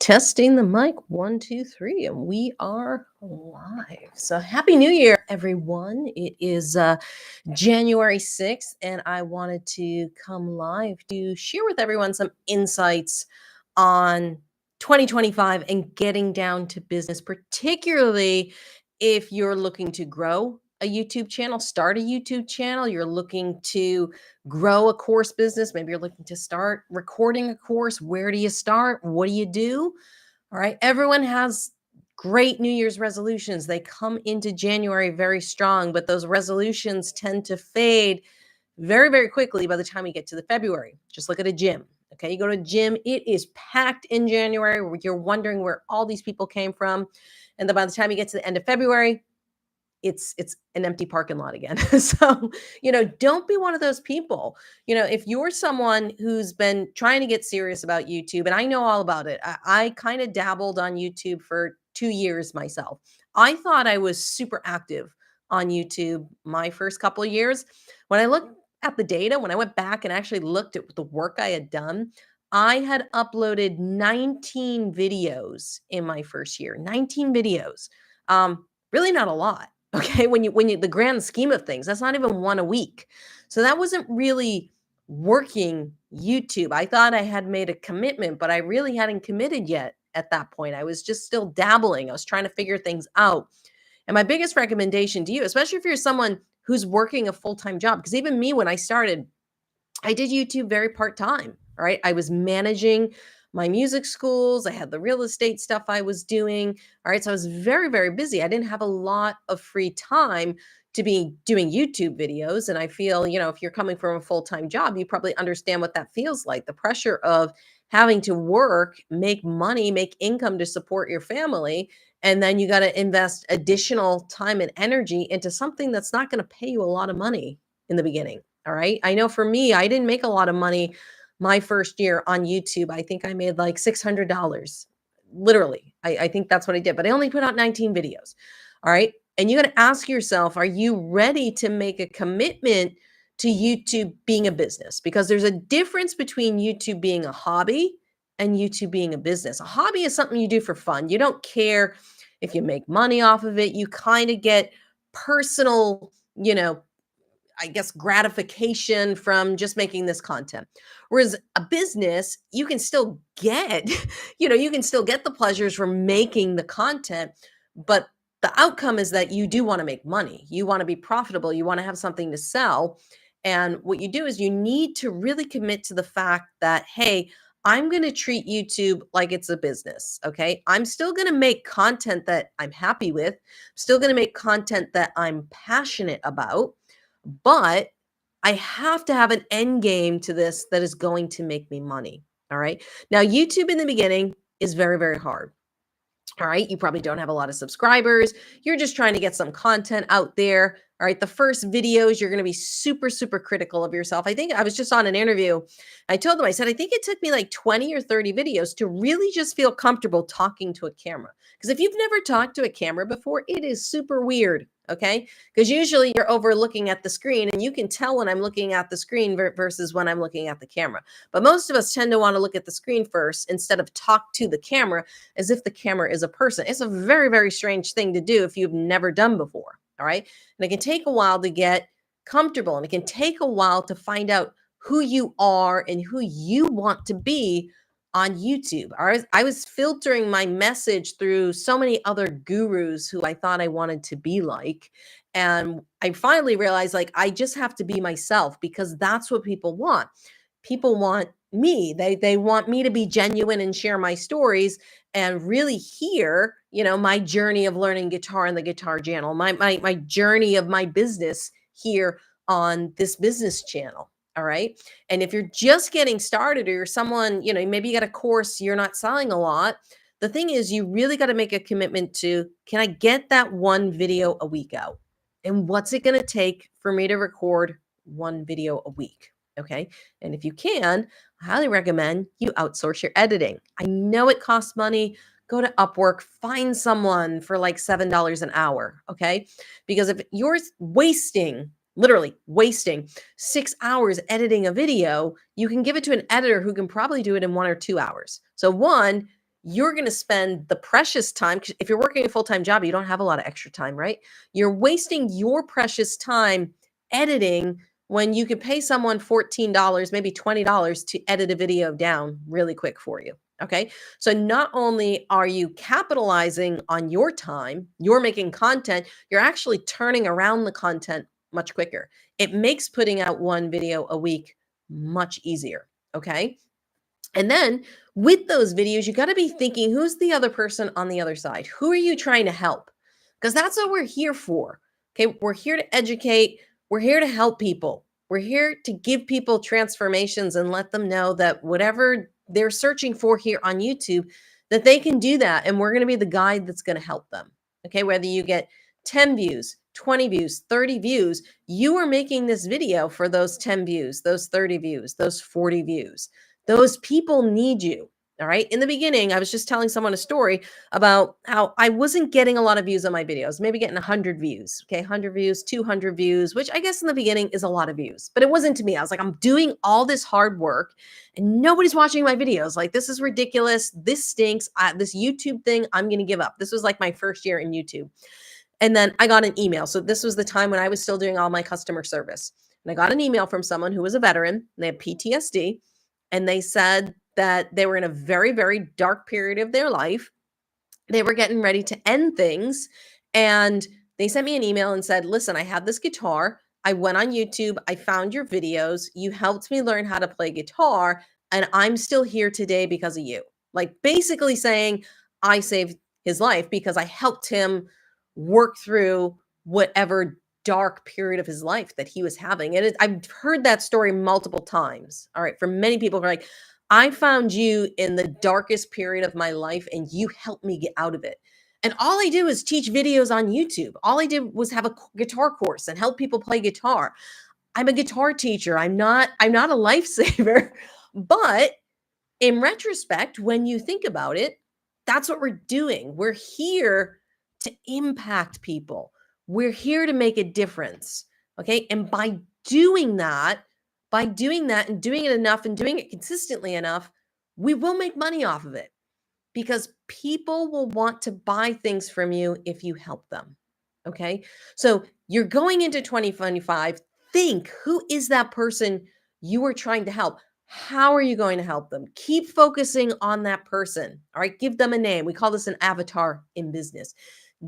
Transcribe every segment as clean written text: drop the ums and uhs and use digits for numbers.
Testing the mic, one, two, three, and we are live. So, Happy New Year, everyone. It is January 6th, and I wanted to come live to share with everyone some insights on 2025 and getting down to business, particularly if you're looking to grow a YouTube channel, start a YouTube channel, you're looking to grow a course business. Maybe you're looking to start recording a course. Where do you start? What do you do? All right. Everyone has great New Year's resolutions. They come into January very strong, but those resolutions tend to fade very, very quickly by the time we get to the February. Just look at a gym. Okay. You go to a gym, it is packed in January. You're wondering where all these people came from. And then by the time you get to the end of February, it's an empty parking lot again. So, don't be one of those people. If you're someone who's been trying to get serious about YouTube, and I know all about it, I kind of dabbled on YouTube for 2 years myself. I thought I was super active on YouTube my first couple of years. When I looked at the data, when I went back and actually looked at the work I had done, I had uploaded 19 videos in my first year. 19 videos. Really not a lot. Okay, when you the grand scheme of things, that's not even one a week. So that wasn't really working YouTube. I thought I had made a commitment, but I really hadn't committed yet at that point. I was just still dabbling. I was trying to figure things out. And my biggest recommendation to you, especially if you're someone who's working a full-time job, because even me when I started, I did YouTube very part-time. All right. I was managing my music schools. I had the real estate stuff I was doing. All right. So I was very, very busy. I didn't have a lot of free time to be doing YouTube videos. And I feel, if you're coming from a full-time job, you probably understand what that feels like. The pressure of having to work, make money, make income to support your family. And then you got to invest additional time and energy into something that's not going to pay you a lot of money in the beginning. All right. I know for me, I didn't make a lot of money my first year on YouTube. I think I made like $600. Literally. I think that's what I did, but I only put out 19 videos. All right. And you got to ask yourself, are you ready to make a commitment to YouTube being a business? Because there's a difference between YouTube being a hobby and YouTube being a business. A hobby is something you do for fun. You don't care if you make money off of it. You kind of get personal, I guess, gratification from just making this content. Whereas a business, you can still get, you can still get the pleasures from making the content, but the outcome is that you do want to make money. You want to be profitable. You want to have something to sell. And what you do is you need to really commit to the fact that, hey, I'm going to treat YouTube like it's a business. Okay. I'm still going to make content that I'm happy with, still going to make content that I'm passionate about. But I have to have an end game to this that is going to make me money. All right. Now, YouTube in the beginning is very, very hard. All right. You probably don't have a lot of subscribers. You're just trying to get some content out there. All right. The first videos, you're going to be super, super critical of yourself. I think I was just on an interview. I told them, I said, I think it took me like 20 or 30 videos to really just feel comfortable talking to a camera. Because if you've never talked to a camera before, it is super weird. Okay. Because usually you're over looking at the screen and you can tell when I'm looking at the screen versus when I'm looking at the camera. But most of us tend to want to look at the screen first instead of talk to the camera as if the camera is a person. It's a very, very strange thing to do if you've never done before. All right. And it can take a while to get comfortable, and it can take a while to find out who you are and who you want to be on YouTube. I was filtering my message through so many other gurus who I thought I wanted to be like. And I finally realized, like, I just have to be myself because that's what people want. People want me. They want me to be genuine and share my stories and really hear, my journey of learning guitar on the Guitar Channel, my journey of my business here on this business channel. All right. And if you're just getting started or you're someone, maybe you got a course, you're not selling a lot. The thing is, you really got to make a commitment to, can I get that one video a week out? And what's it going to take for me to record one video a week? Okay. And if you can, I highly recommend you outsource your editing. I know it costs money. Go to Upwork, find someone for like $7 an hour. Okay. Because if you're literally wasting 6 hours editing a video, you can give it to an editor who can probably do it in 1 or 2 hours. So one, you're going to spend the precious time. 'Cause if you're working a full-time job, you don't have a lot of extra time, right? You're wasting your precious time editing when you could pay someone $14, maybe $20 to edit a video down really quick for you. Okay. So not only are you capitalizing on your time, you're making content, you're actually turning around the content much quicker. It makes putting out one video a week much easier. Okay. And then with those videos, you got to be thinking, who's the other person on the other side? Who are you trying to help? Because that's what we're here for. Okay. We're here to educate, we're here to help people. We're here to give people transformations and let them know that whatever they're searching for here on YouTube, that they can do that. And we're going to be the guide that's going to help them. Okay. Whether you get 10 views, 20 views, 30 views, you are making this video for those 10 views, those 30 views, those 40 views. Those people need you. All right. In the beginning, I was just telling someone a story about how I wasn't getting a lot of views on my videos, maybe getting 100 views. Okay. 100 views, 200 views, which I guess in the beginning is a lot of views, but it wasn't to me. I was like, I'm doing all this hard work and nobody's watching my videos. Like, this is ridiculous. This stinks. This YouTube thing, I'm going to give up. This was like my first year in YouTube. And then I got an email. So this was the time when I was still doing all my customer service. And I got an email from someone who was a veteran, and they had PTSD. And they said that they were in a very, very dark period of their life. They were getting ready to end things. And they sent me an email and said, listen, I have this guitar. I went on YouTube. I found your videos. You helped me learn how to play guitar. And I'm still here today because of you. Like, basically saying, I saved his life because I helped him work through whatever dark period of his life that he was having. And I've heard that story multiple times. All right. From many people who are like, I found you in the darkest period of my life and you helped me get out of it. And all I do is teach videos on YouTube. All I did was have a guitar course and help people play guitar. I'm a guitar teacher. I'm not a lifesaver. But in retrospect, when you think about it, that's what we're doing. We're here to impact people. We're here to make a difference. Okay. And by doing that and doing it enough and doing it consistently enough, we will make money off of it because people will want to buy things from you if you help them. Okay. So you're going into 2025. Think, who is that person you are trying to help? How are you going to help them? Keep focusing on that person. All right. Give them a name. We call this an avatar in business.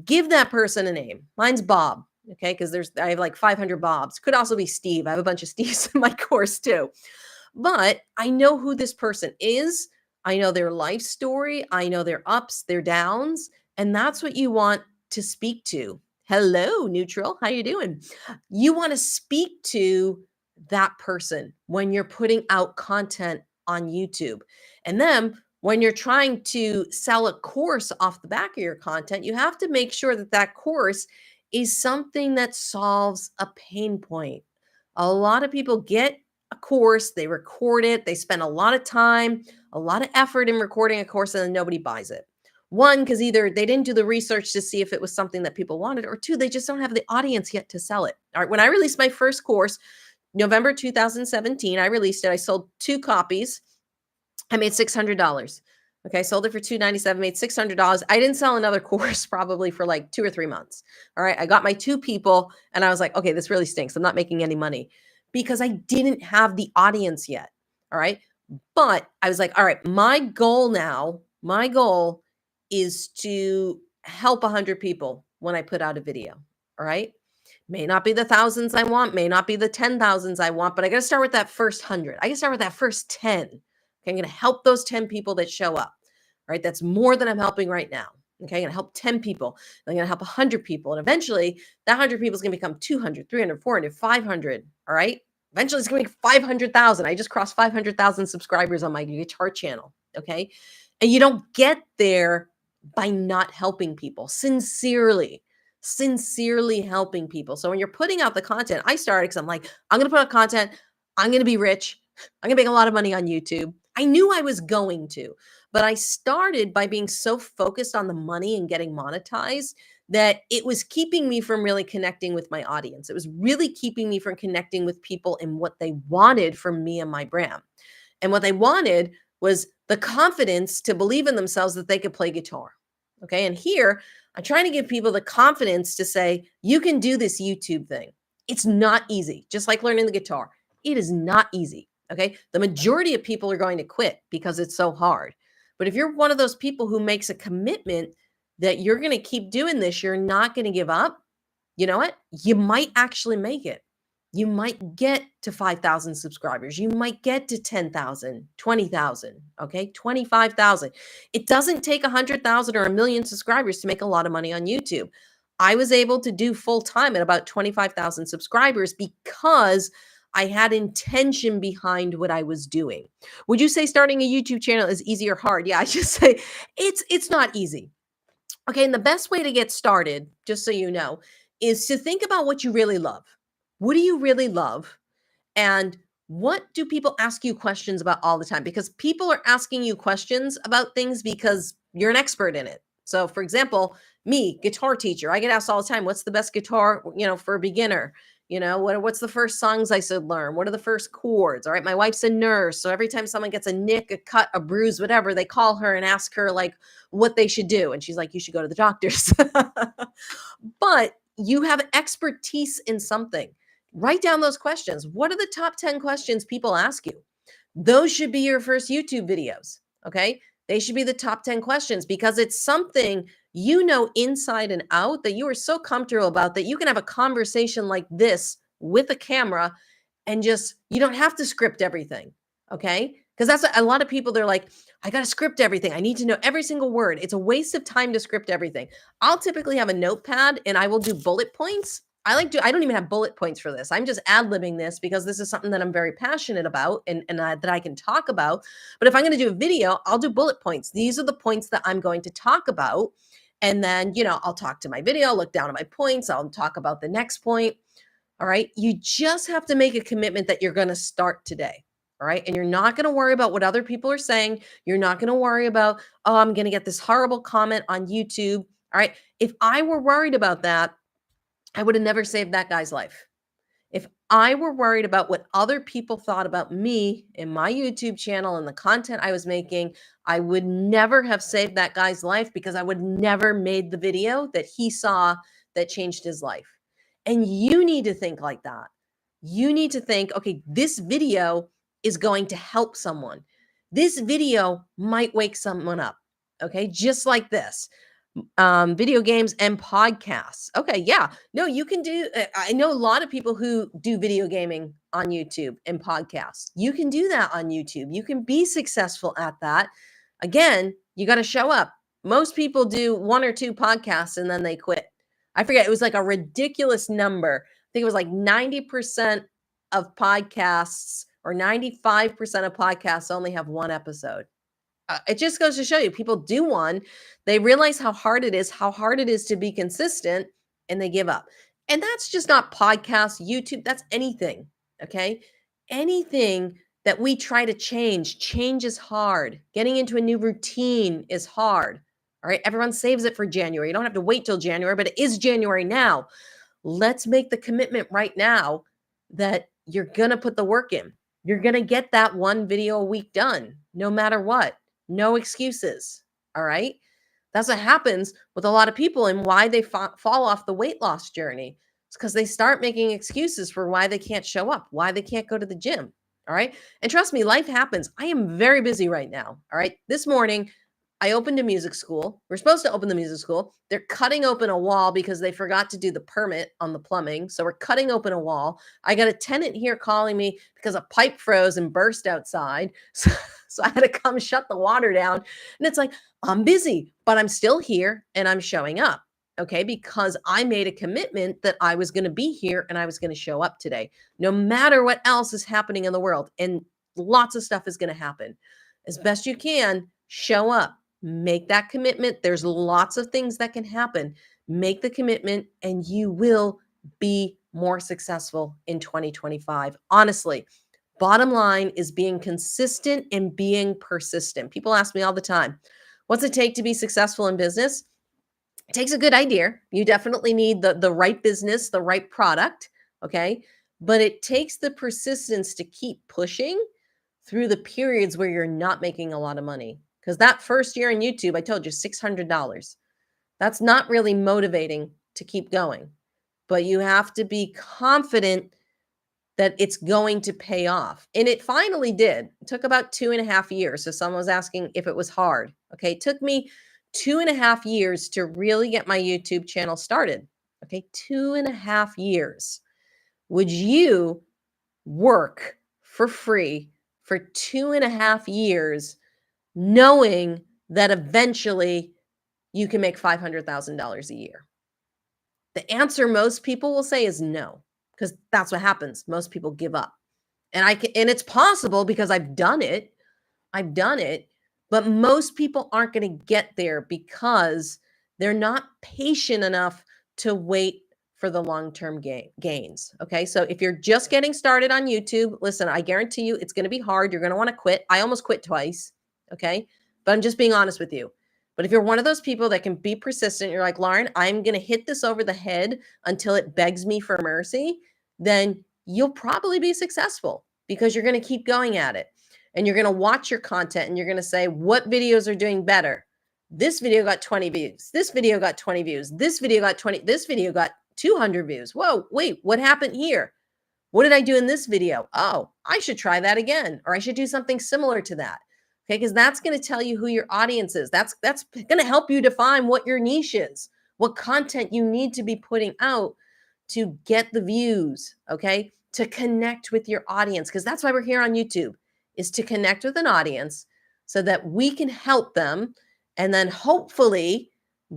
Give that person a name. Mine's Bob. Okay. Because I have like 500 Bobs. Could also be Steve. I have a bunch of Steves in my course too. But I know who this person is. I know their life story. I know their ups, their downs. And that's what you want to speak to. Hello, neutral. How you doing? You want to speak to that person when you're putting out content on YouTube. And then when you're trying to sell a course off the back of your content, you have to make sure that that course is something that solves a pain point. A lot of people get a course, they record it, they spend a lot of time, a lot of effort in recording a course, and then nobody buys it. One, because either they didn't do the research to see if it was something that people wanted, or two, they just don't have the audience yet to sell it. All right. When I released my first course, November 2017, I released it. I sold 2 copies. I made $600. Okay, I sold it for $297, made $600. I didn't sell another course probably for like 2 or 3 months. All right, I got my 2 people and I was like, okay, this really stinks. I'm not making any money because I didn't have the audience yet. All right, but I was like, all right, my goal is to help 100 people when I put out a video. All right, may not be the thousands I want, may not be the 10,000s I want, but I got to start with that first 100. I got to start with that first 10. Okay, I'm going to help those 10 people that show up. All right, that's more than I'm helping right now. Okay, I'm going to help 10 people. I'm going to help 100 people. And eventually, that 100 people is going to become 200, 300, 400, 500. All right, eventually it's going to be 500,000. I just crossed 500,000 subscribers on my guitar channel. Okay, and you don't get there by not helping people sincerely helping people. So when you're putting out the content, I started because I'm like, I'm going to put out content. I'm going to be rich. I'm going to make a lot of money on YouTube. I knew I was going to, but I started by being so focused on the money and getting monetized that it was keeping me from really connecting with my audience. It was really keeping me from connecting with people and what they wanted from me and my brand. And what they wanted was the confidence to believe in themselves that they could play guitar. Okay. And here I'm trying to give people the confidence to say, you can do this YouTube thing. It's not easy, just like learning the guitar. It is not easy. Okay. The majority of people are going to quit because it's so hard. But if you're one of those people who makes a commitment that you're going to keep doing this, you're not going to give up, you know what? You might actually make it. You might get to 5,000 subscribers. You might get to 10,000, 20,000, okay, 25,000. It doesn't take 100,000 or a million subscribers to make a lot of money on YouTube. I was able to do full time at about 25,000 subscribers because I had intention behind what I was doing. Would you say starting a YouTube channel is easy or hard? Yeah, I just say it's not easy. Okay, and the best way to get started, just so you know, is to think about what you really love. What do you really love? And what do people ask you questions about all the time? Because people are asking you questions about things because you're an expert in it. So, for example, me, guitar teacher, I get asked all the time, what's the best guitar, for a beginner? What's the first songs I should learn? What are the first chords? All right. My wife's a nurse. So every time someone gets a nick, a cut, a bruise, whatever, they call her and ask her like what they should do. And she's like, you should go to the doctors. But you have expertise in something. Write down those questions. What are the top 10 questions people ask you? Those should be your first YouTube videos. Okay. They should be the top 10 questions because it's something inside and out that you are so comfortable about that you can have a conversation like this with a camera and just, you don't have to script everything. Okay. Because that's a lot of people, they're like, I got to script everything. I need to know every single word. It's a waste of time to script everything. I'll typically have a notepad and I will do bullet points. I don't even have bullet points for this. I'm just ad-libbing this because this is something that I'm very passionate about and that I can talk about. But if I'm going to do a video, I'll do bullet points. These are the points that I'm going to talk about. And then, I'll talk to my video, look down at my points. I'll talk about the next point. All right. You just have to make a commitment that you're going to start today. All right. And you're not going to worry about what other people are saying. You're not going to worry about, oh, I'm going to get this horrible comment on YouTube. All right. If I were worried about that, I would have never saved that guy's life. If I were worried about what other people thought about me and my YouTube channel and the content I was making, I would never have saved that guy's life because I would never made the video that he saw that changed his life. And you need to think like that. You need to think, okay, this video is going to help someone. This video might wake someone up. Okay, just like this. Video games and podcasts. Okay, yeah. No, you can do I know a lot of people who do video gaming on YouTube and podcasts. You can do that on YouTube. You can be successful at that. Again, you got to show up. Most people do one or two podcasts and then they quit. I forget, it was like a ridiculous number. I think it was like 90% of podcasts or 95% of podcasts only have one episode. It just goes to show you, people do one, they realize how hard it is to be consistent, and they give up. And that's just not podcasts, YouTube, that's anything. Okay. Anything that we try to change is hard. Getting into a new routine is hard. All right. Everyone saves it for January. You don't have to wait till January, but it is January now. Let's make the commitment right now that you're going to put the work in. You're going to get that one video a week done, no matter what. No excuses. All right. That's what happens with a lot of people and why they fall off the weight loss journey. It's because they start making excuses for why they can't show up, why they can't go to the gym. All right. And trust me, life happens. I am very busy right now. All right. This morning, I opened a music school. We're supposed to open the music school. They're cutting open a wall because they forgot to do the permit on the plumbing. So we're cutting open a wall. I got a tenant here calling me because a pipe froze and burst outside. So I had to come shut the water down. And it's like, I'm busy, but I'm still here and I'm showing up. Okay. Because I made a commitment that I was going to be here and I was going to show up today, no matter what else is happening in the world. And lots of stuff is going to happen. As best you can, show up. Make that commitment. There's lots of things that can happen. Make the commitment and you will be more successful in 2025. Honestly, bottom line is being consistent and being persistent. People ask me all the time, what's it take to be successful in business? It takes a good idea. You definitely need the right business, the right product. Okay. But it takes the persistence to keep pushing through the periods where you're not making a lot of money. Because that first year in YouTube, I told you $600. That's not really motivating to keep going, but you have to be confident that it's going to pay off. And it finally did. It took about 2.5 years. So someone was asking if it was hard. Okay. It took me 2.5 years to really get my YouTube channel started. Okay. 2.5 years. Would you work for free for 2.5 years, knowing that eventually you can make $500,000 a year? The answer most people will say is no, because that's what happens. Most people give up. And it's possible because I've done it. I've done it, but most people aren't going to get there because they're not patient enough to wait for the long-term gains. Okay. So if you're just getting started on YouTube, listen, I guarantee you it's going to be hard. You're going to want to quit. I almost quit twice. Okay. But I'm just being honest with you. But if you're one of those people that can be persistent, you're like, Lauren, I'm going to hit this over the head until it begs me for mercy, then you'll probably be successful because you're going to keep going at it. And you're going to watch your content and you're going to say, what videos are doing better? This video got 20 views. This video got 20 views. This video got 20. This video got 200 views. Whoa, wait, what happened here? What did I do in this video? Oh, I should try that again, or I should do something similar to that. Okay, because that's going to tell you who your audience is. That's going to help you define what your niche is, what content you need to be putting out to get the views, okay? To connect with your audience, because that's why we're here on YouTube, is to connect with an audience so that we can help them and then hopefully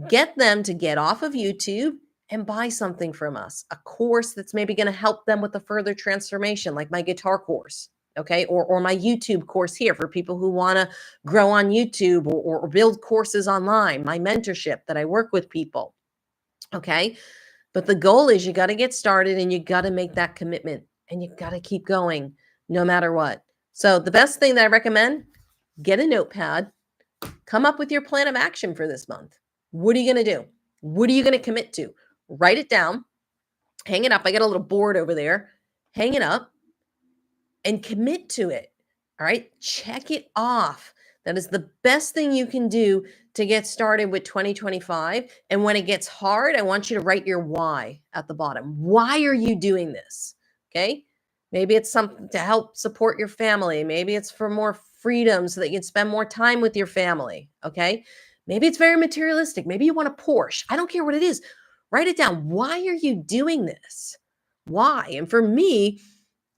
get them to get off of YouTube and buy something from us, a course that's maybe going to help them with a further transformation, like my guitar course, okay, or my YouTube course here for people who want to grow on YouTube or build courses online, my mentorship that I work with people, okay? But the goal is you got to get started and you got to make that commitment and you got to keep going no matter what. So the best thing that I recommend, get a notepad, come up with your plan of action for this month. What are you going to do? What are you going to commit to? Write it down, hang it up. I got a little board over there. Hang it up and commit to it. All right. Check it off. That is the best thing you can do to get started with 2025. And when it gets hard, I want you to write your why at the bottom. Why are you doing this? Okay. Maybe it's something to help support your family. Maybe it's for more freedom so that you can spend more time with your family. Okay. Maybe it's very materialistic. Maybe you want a Porsche. I don't care what it is. Write it down. Why are you doing this? Why? And for me,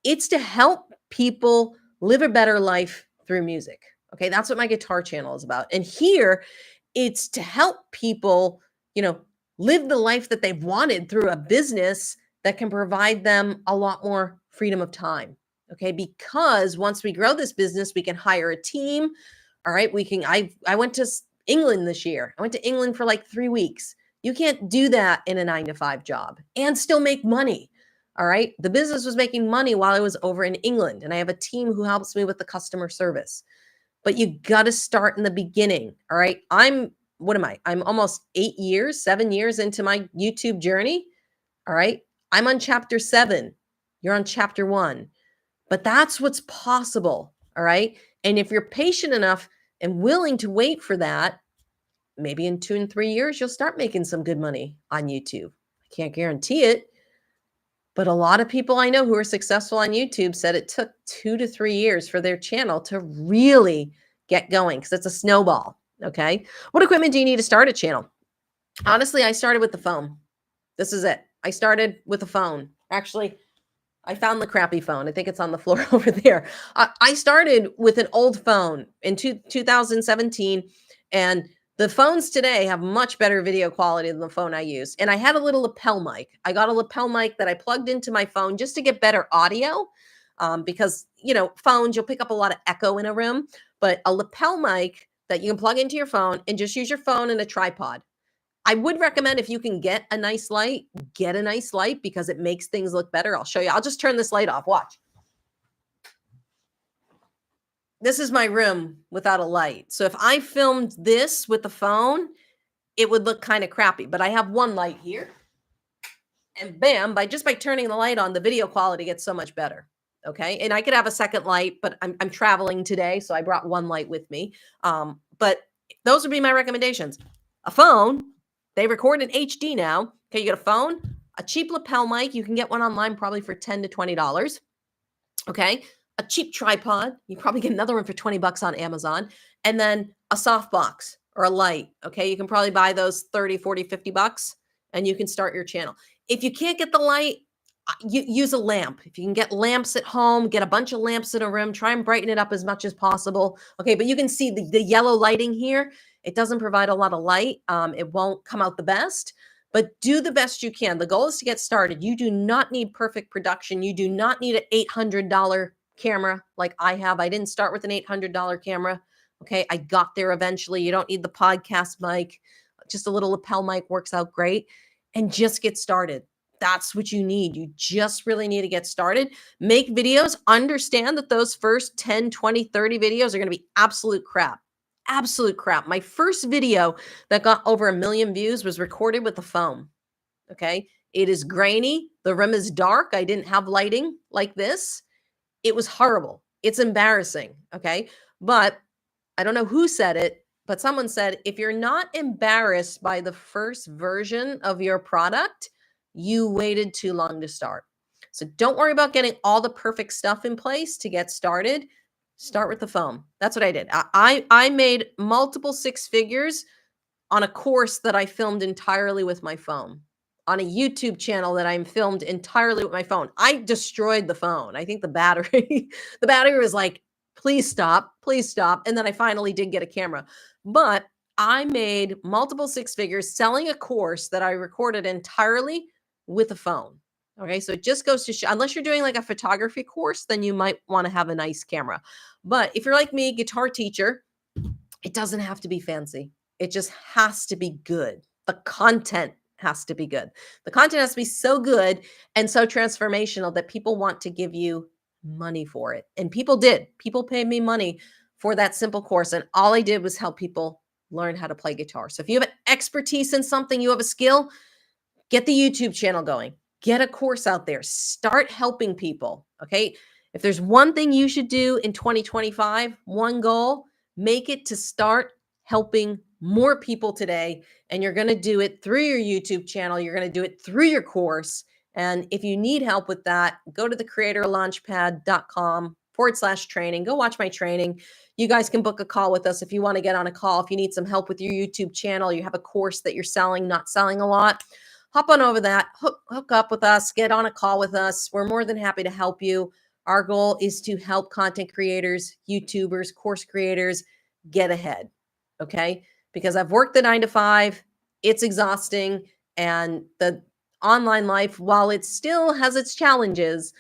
it's to help people live a better life through music. Okay. That's what my guitar channel is about. And here it's to help people, live the life that they've wanted through a business that can provide them a lot more freedom of time. Okay. Because once we grow this business, we can hire a team. All right. I went to England this year. I went to England for like 3 weeks. You can't do that in a 9-to-5 job and still make money. All right. The business was making money while I was over in England, and I have a team who helps me with the customer service. But you got to start in the beginning. All right. What am I? I'm almost 7 years into my YouTube journey. All right. I'm on chapter 7. You're on chapter 1. But that's what's possible. All right. And if you're patient enough and willing to wait for that, maybe in 2 and 3 years, you'll start making some good money on YouTube. I can't guarantee it. But a lot of people I know who are successful on YouTube said it took 2 to 3 years for their channel to really get going because it's a snowball. Okay. What equipment do you need to start a channel? Honestly, I started with the phone. This is it. I started with a phone. Actually, I found the crappy phone. I think it's on the floor over there. I started with an old phone in 2017, and the phones today have much better video quality than the phone I used. And I had a little lapel mic. I got a lapel mic that I plugged into my phone just to get better audio because, phones, you'll pick up a lot of echo in a room, but a lapel mic that you can plug into your phone and just use your phone and a tripod. I would recommend if you can get a nice light, get a nice light because it makes things look better. I'll show you. I'll just turn this light off. Watch. This is my room without a light. So if I filmed this with the phone, it would look kind of crappy. But I have one light here. And bam, by turning the light on, the video quality gets so much better. Okay. And I could have a second light, but I'm traveling today. So I brought one light with me. But those would be my recommendations. A phone, they record in HD now. Okay. You get a phone, a cheap lapel mic. You can get one online probably for $10 to $20. Okay. A cheap tripod. You probably get another one for 20 bucks on Amazon. And then a soft box or a light. Okay. You can probably buy those 30, 40, 50 bucks and you can start your channel. If you can't get the light, you use a lamp. If you can get lamps at home, get a bunch of lamps in a room, try and brighten it up as much as possible. Okay. But you can see the yellow lighting here. It doesn't provide a lot of light. It won't come out the best, but do the best you can. The goal is to get started. You do not need perfect production. You do not need an $800 camera like I have. I didn't start with an $800 camera. Okay. I got there eventually. You don't need the podcast mic. Just a little lapel mic works out great. And just get started. That's what you need. You just really need to get started. Make videos. Understand that those first 10, 20, 30 videos are going to be absolute crap. Absolute crap. My first video that got over 1 million views was recorded with a phone. Okay. It is grainy. The room is dark. I didn't have lighting like this. It was horrible. It's embarrassing. Okay. But I don't know who said it, but someone said, if you're not embarrassed by the first version of your product, you waited too long to start. So don't worry about getting all the perfect stuff in place to get started. Start with the phone. That's what I did. I made multiple six figures on a course that I filmed entirely with my phone, on a YouTube channel that I'm filmed entirely with my phone. I destroyed the phone. I think the battery, the battery was like, please stop, please stop. And then I finally did get a camera. But I made multiple six figures selling a course that I recorded entirely with a phone. Okay, so it just goes to show, unless you're doing like a photography course, then you might want to have a nice camera. But if you're like me, guitar teacher, it doesn't have to be fancy. It just has to be good. The content has to be good. The content has to be so good and so transformational that people want to give you money for it. And people did. People paid me money for that simple course. And all I did was help people learn how to play guitar. So if you have an expertise in something, you have a skill, get the YouTube channel going. Get a course out there. Start helping people. Okay. If there's one thing you should do in 2025, one goal, make it to start helping more people today. And you're going to do it through your YouTube channel. You're going to do it through your course. And if you need help with that, go to the creatorlaunchpad.com/training. Go watch my training. You guys can book a call with us if you want to get on a call. If you need some help with your YouTube channel, you have a course that you're selling, not selling a lot, hop on over that, hook up with us, get on a call with us. We're more than happy to help you. Our goal is to help content creators, YouTubers, course creators get ahead. Okay. Because I've worked the 9 to 5, it's exhausting. And the online life, while it still has its challenges,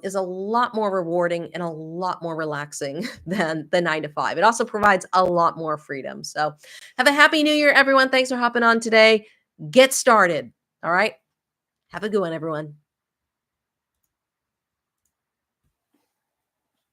is a lot more rewarding and a lot more relaxing than the 9 to 5. It also provides a lot more freedom. So have a happy new year, everyone. Thanks for hopping on today. Get started. All right. Have a good one, everyone.